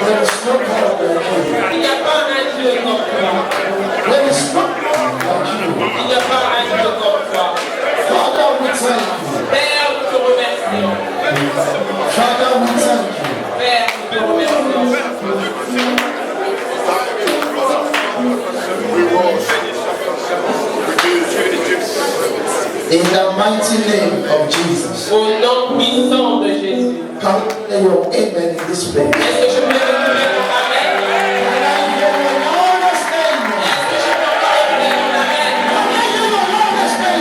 There is no God like you. Il n'y a pas un Dieu comme toi. There is no God like you. Il n'y a pas un Dieu comme toi. Father, we thank you. Père, nous te remercions. Father, we thank you. Père, nous te remercions. In the mighty name of Jesus. Au nom puissant de Jésus. Can you say your amen in this place? Est-ce que je peux retrouver mon amen? Can I hear your loudest amen? Est-ce que je peux retrouver mon amen? Can I hear your loudest amen?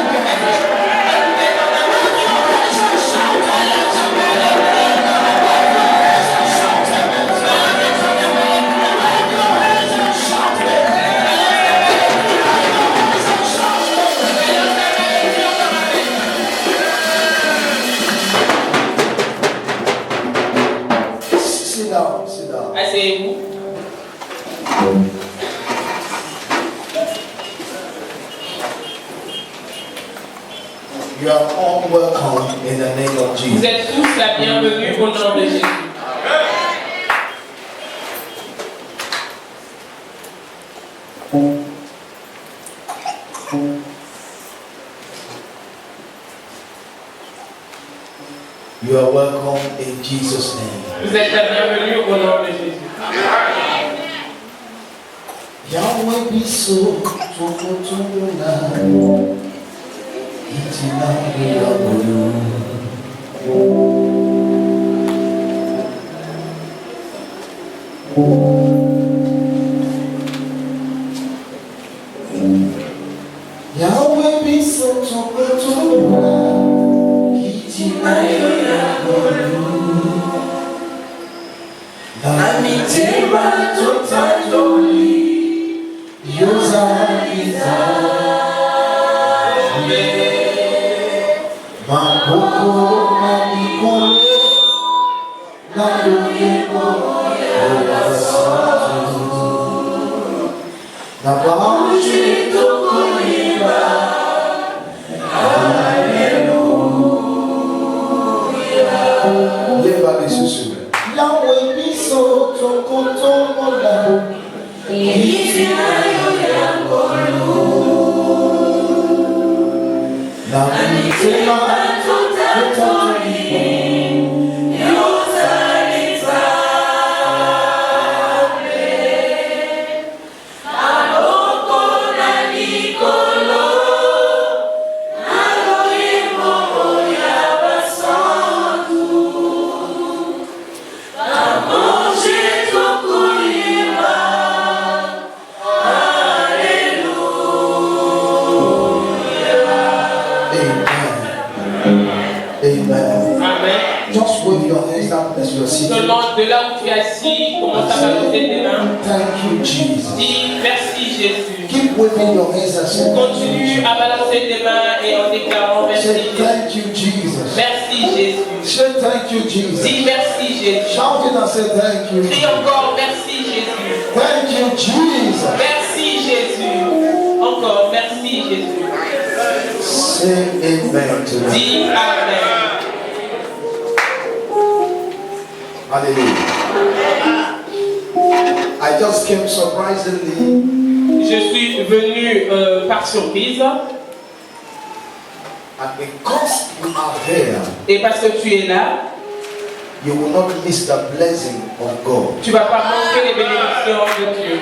Sit down, sit down. Asseyez-vous. You are all welcome in the name of Vous Jesus. êtes tous la bienvenue au nom de Jésus. You are welcome in Jesus' name. Vous êtes la bienvenue au nom de Jésus. Yahweh be so tokotona. Itina yabulu. Yahweh be so tokotona. Itina yabulu. Namitema totali. Yoza Maboko Manikolo Nandokemo Obasatu Nabaji Tokoyiba Hallelujah. Leva les sous-sous. Yahweh biso tokotomola. De là où tu es assis, commence à balancer tes mains. Thank you, Jesus. Dis merci Jésus. Keep waving your hands and say, Continue à balancer tes mains et en déclarant merci say Jésus. thank you, Jesus. Merci Jésus. Say thank you, Jesus. Dis merci Jésus. Shout it and say thank you. Dis encore merci Jésus. Thank you, Jesus. Merci Jésus. Encore merci Jésus. Say amen to that. Dis amen. Hallelujah. I just came surprisingly. Je suis venu par surprise. And because you are there, et parce que tu es là, you will not miss the blessing of God. Tu vas pas manquer les bénédictions de Dieu.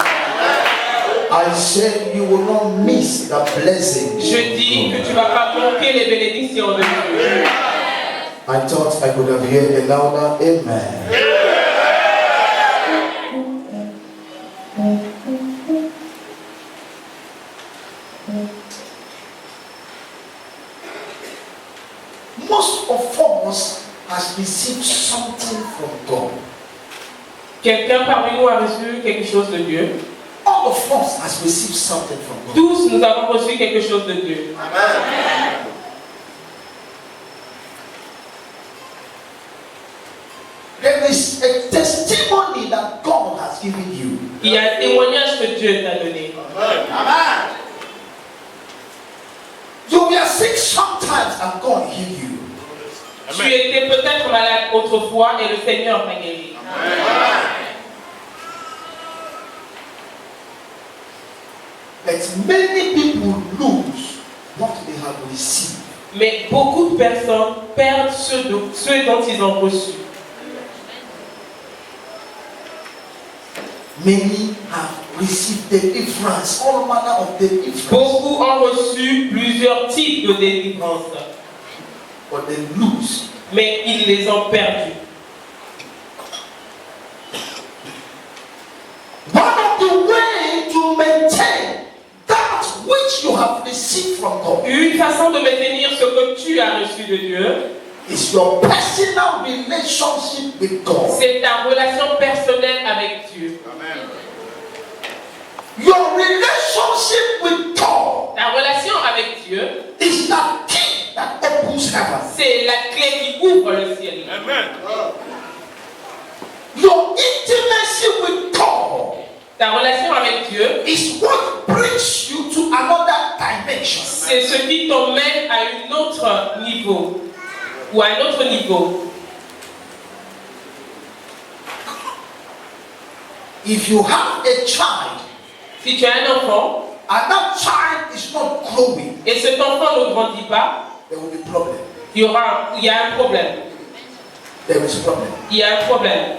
I said you will not miss the blessing. Je dis que tu vas pas manquer les bénédictions de Dieu. I thought I could have heard a louder amen. Most of us has received something from God. Quelqu'un parmi nous a reçu quelque chose de Dieu. All of us has received something from God. Tous nous avons reçu quelque chose de Dieu. Amen. There is a testimony that God has given you. Il y a un témoignage que Dieu t'a donné. Amen. You were sick sometimes and God healed you. Tu étais peut-être malade autrefois et le Seigneur t'a guéri. But many people lose what they have received. Mais beaucoup de personnes perdent ce dont ils ont reçu. Many have received deliverance, all manner of deliverance, Beaucoup ont reçu plusieurs types de délivrance, but they lose. mais ils les ont perdus. One of the ways to maintain that which you have received from God Une façon de maintenir ce que tu as reçu de Dieu, is your personal relationship with God. c'est ta relation personnelle avec Dieu. Your relationship with God Ta relation avec Dieu, is the key that opens heaven. c'est la clé qui ouvre le ciel. Your intimacy with God Ta relation avec Dieu, is what brings you to another dimension. c'est ce qui t'emmène à un autre niveau ou à un autre niveau. If you have a child Si tu as un enfant and that child is not growing, et cet enfant ne grandit pas, there will be problem. il y a un problème. There is problem. Il y a un problème.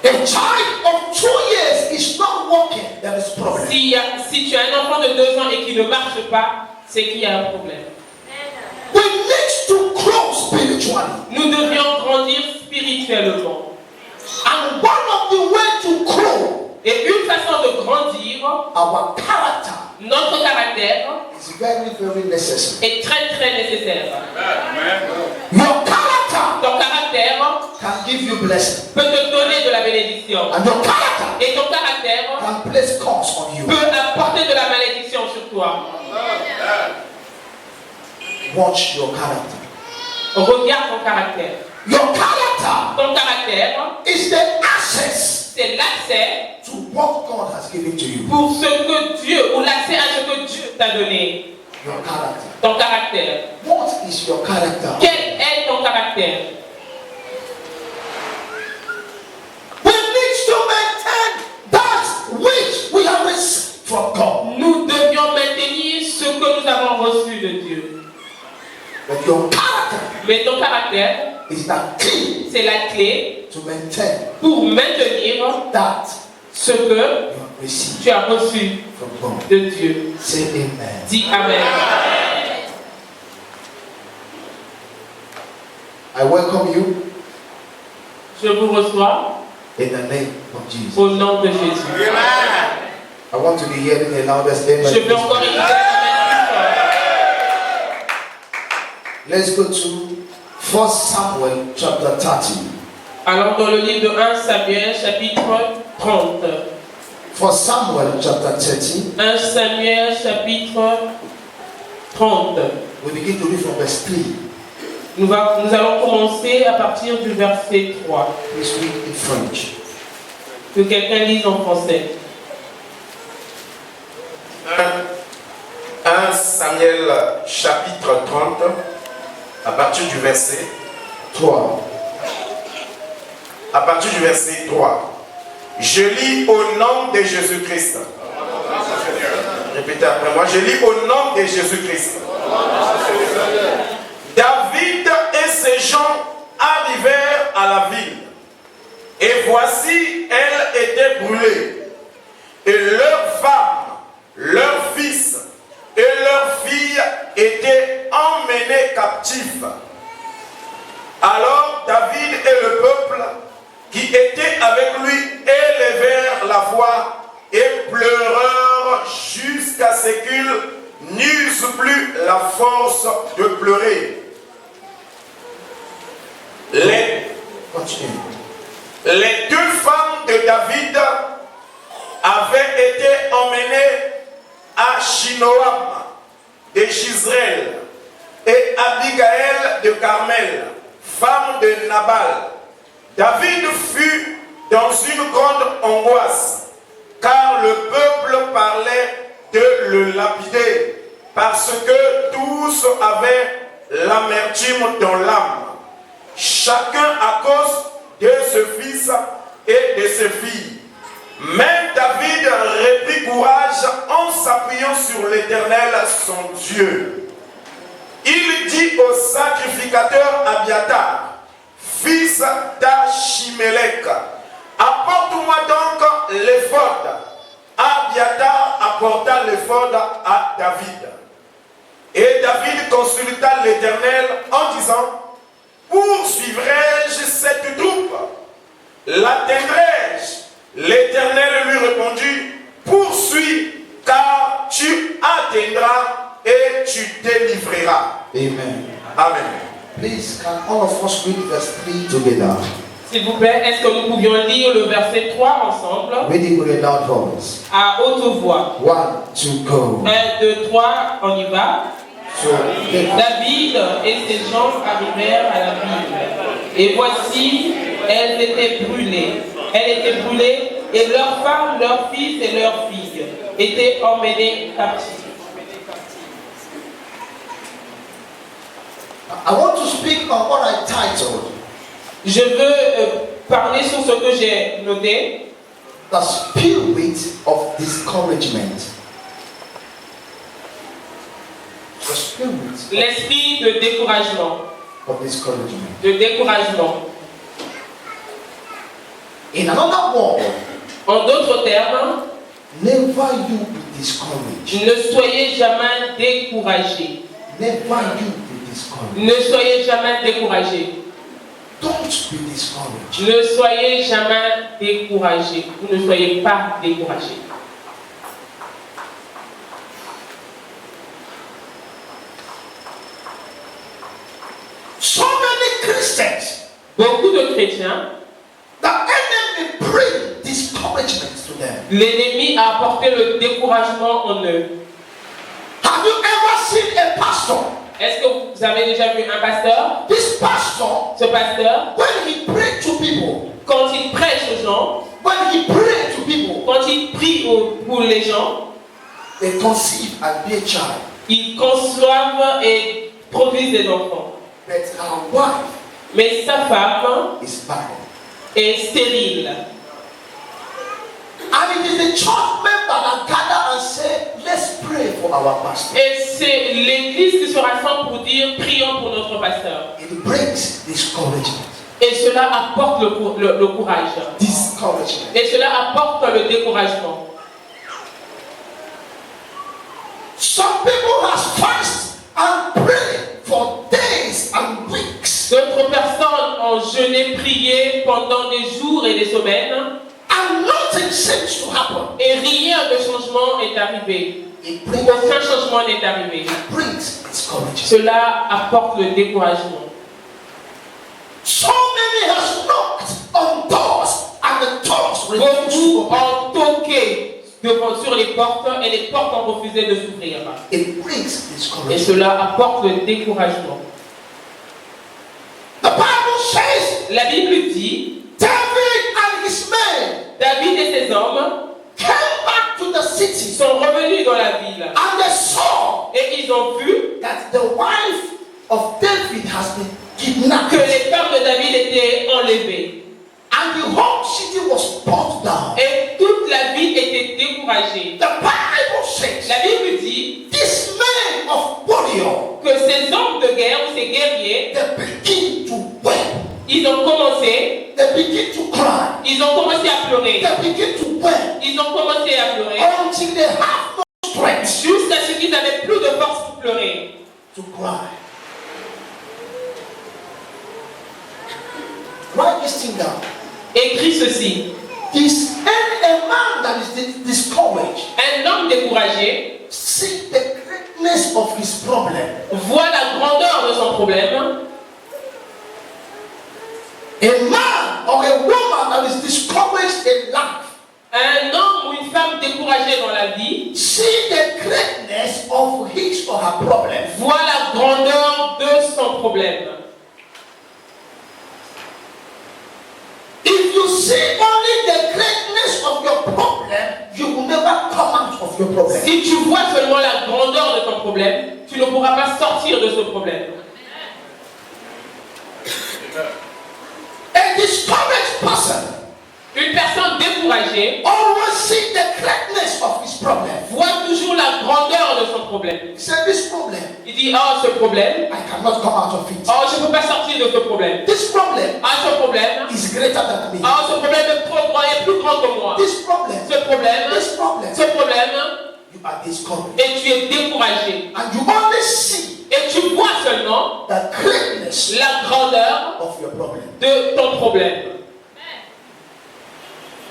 A child of 2 years is not walking, there is problem. Si tu as un enfant de 2 ans et qui ne marche pas, c'est qu'il y a un problème. We need to grow spiritually. Nous devions grandir spirituellement. And one of the ways to grow Et une façon de grandir, our character notre caractère is very, very necessary. est très très nécessaire. Your character Ton caractère can give you blessing. peut te donner de la bénédiction. And your character Et ton caractère can place curse on you. peut apporter de la malédiction sur toi. Watch your character. Regarde ton caractère. Your character Ton caractère, is the access c'est l'accès to what God has given to you. pour ce que Dieu, ou l'accès à ce que Dieu t'a donné. Your character. Ton caractère. What is your character? Quel est ton caractère? We need to maintain that which we have received from God. Nous devions maintenir ce que nous avons reçu de Dieu. But your character Mais ton caractère, is the key c'est la clé to maintain pour maintenir that ce que you have received tu as reçu from God. de Dieu. Say amen. Dis Amen. I welcome you Je vous reçois in the name of Jesus. au nom de Jésus. I want to be hearing the loudest amen. Je veux encore écouter Amen plus fort. Let's go to 1 Samuel chapter 30. Alors dans le livre de 1 Samuel chapitre 30. 1 Samuel chapter 30. 1 Samuel chapitre 30. We begin to read from verse 3. Nous allons commencer à partir du verset 3. Please read in French. Que quelqu'un lise en français. 1 Samuel chapitre 30, à partir du verset 3. À partir du verset 3. Je lis au nom de Jésus-Christ. Répétez après moi. Je lis au nom de Jésus-Christ. David et ses gens arrivèrent à la ville. Et voici, elle était brûlée. Et leurs femmes, leurs fils et leurs filles étaient emmenés captifs. Alors David et le peuple qui était avec lui élevèrent la voix et pleurèrent jusqu'à ce qu'ils n'eussent plus la force de pleurer. Les deux femmes de David avaient été emmenées à Shinoam de Jizreel et Abigaël de Carmel, femme de Nabal. David fut dans une grande angoisse, car le peuple parlait de le lapider, parce que tous avaient l'amertume dans l'âme, chacun à cause de ce fils et de ses filles. Même David l'Éternel son Dieu. Il dit au sacrificateur Abiatar, fils d'Achimelech, apporte-moi donc l'éphod. Abiatar apporta l'éphod à David. Et David consulta l'Éternel en disant, poursuivrai-je cette troupe? L'atteindrai-je? L'Éternel lui répondit, poursuis, car tu atteindras et tu délivreras. Amen. Amen. Please, can all of us read verse 3 together? S'il vous plaît, est-ce que nous pouvions lire le verset 3 ensemble Reading with a loud voice. à haute voix? 1, 2, go. 1, 2, 3, on y va. So, David et ses gens arrivèrent à la ville. Et voici, elles étaient brûlées. Elles étaient brûlées et leurs femmes, leurs fils et leurs filles étaient emmenés captifs. I want to speak on what I titled Je veux parler sur ce que j'ai noté. the spirit of discouragement. The spirit L'esprit de découragement. of discouragement. De découragement. In another word, En d'autres termes, never you be discouraged. ne soyez jamais découragés. Never you be discouraged. Ne soyez jamais découragés. Don't be discouraged. Ne soyez jamais découragés. Vous ne soyez pas découragés. So many Christians, Beaucoup de chrétiens, the enemy bring discouragement to them. l'ennemi a apporté le découragement en eux. Have you ever seen a pastor? Est-ce que vous avez déjà vu un pasteur? This pastor, Ce pasteur, when he prayed to people, quand il prêche aux gens, when he prayed to people, quand il prie pour les gens, they conceive and be a child. ils conçoivent et produisent des enfants. But our wife Mais sa femme is barren. est stérile. And it is the church member that gather and say, let's pray for our pastor. Et c'est l'église qui se rassemble pour dire prions pour notre pasteur. It brings discouragement. Et cela apporte le courage. Discouragement. Et cela apporte le découragement. Some people has fasted and prayed for days and weeks. D'autres personnes ont jeûné, prié pendant des jours et des semaines. And nothing seems to happen. Et rien de changement est arrivé. It brings, Aucun changement n'est arrivé. brings discouragement. Cela apporte le découragement. So many has knocked on doors and the doors refuse to Beaucoup open. ont toqué sur les portes et les portes ont refusé de s'ouvrir. It brings Et discouragement. cela apporte le découragement. The Bible says La Bible dit, David and his men David et ses hommes came back to the city sont revenus dans la ville. and they saw Et ils ont vu that the wife of David has been kidnapped. que les femmes de David étaient enlevées. And the whole city was brought down. Et toute la ville était découragée. The Bible says La Bible dit these men of warrior, que ces hommes de guerre ou ces guerriers, they begin to weep. ils ont commencé, They begin to cry. ils ont commencé à pleurer. They begin to weep Ils ont commencé à pleurer until they have no strength jusqu'à ce qu'ils n'avaient plus de force pour pleurer. to cry. Write this thing down. Écrit ceci. Is any man that is discouraged Un homme découragé see the greatness of his problem. voit la grandeur de son problème. A man or a woman that is discouraged in life Un homme ou une femme découragée dans la vie see the greatness of his or her problem. voit la grandeur de son problème. If you see only the greatness of your problem, you will never come out of your problem. Si tu vois seulement la grandeur de ton problème, tu ne pourras pas sortir de ce problème. A discouraged person Une personne découragée always see the greatness of his problem. voit toujours la grandeur de problème. He said, this problem, Il dit, oh, ce problème, I cannot come out of it. oh, je ne peux pas sortir de ce problème. This problem Ah, ce problème, is greater than me. ah, ce problème est trop grand, est plus grand que moi. This problem, Ce problème, you are discouraged. et tu es découragé. And you only see Et tu vois seulement the greatness la grandeur of your problem. de ton problème.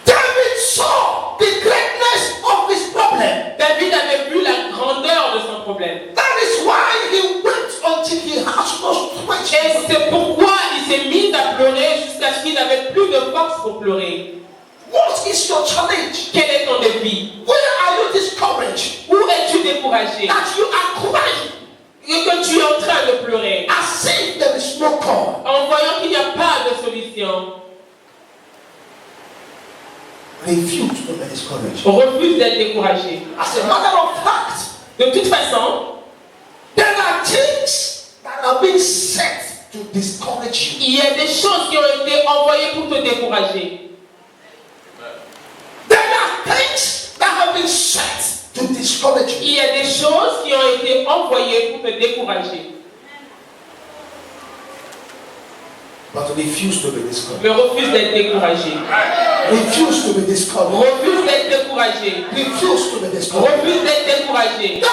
David saw the greatness of his problem. David avait vu la grandeur de son problème. That is why he went until he has no strength. Et c'est pourquoi il s'est mis à pleurer jusqu'à ce qu'il n'avait plus de force pour pleurer. What is your challenge? Quel est ton défi? Where are you discouraged? Où es-tu découragé? That you are crying Et que tu es en train de pleurer as if there is no God. en voyant qu'il n'y a pas de solution. Refuse to be discouraged. Refuse d'être découragé. As a matter of fact, De toute façon, there are things that are being set to discourage you. il y a des choses qui ont été envoyées pour te décourager. There are things that have been set to discourage you. Il y a des choses qui ont été envoyées pour te décourager. But refuse to be discouraged. Mais refuse d'être découragé. Refuse to be discouraged. Refuse d'être découragé. Refuse to be discouraged. Refuse d'être découragé. The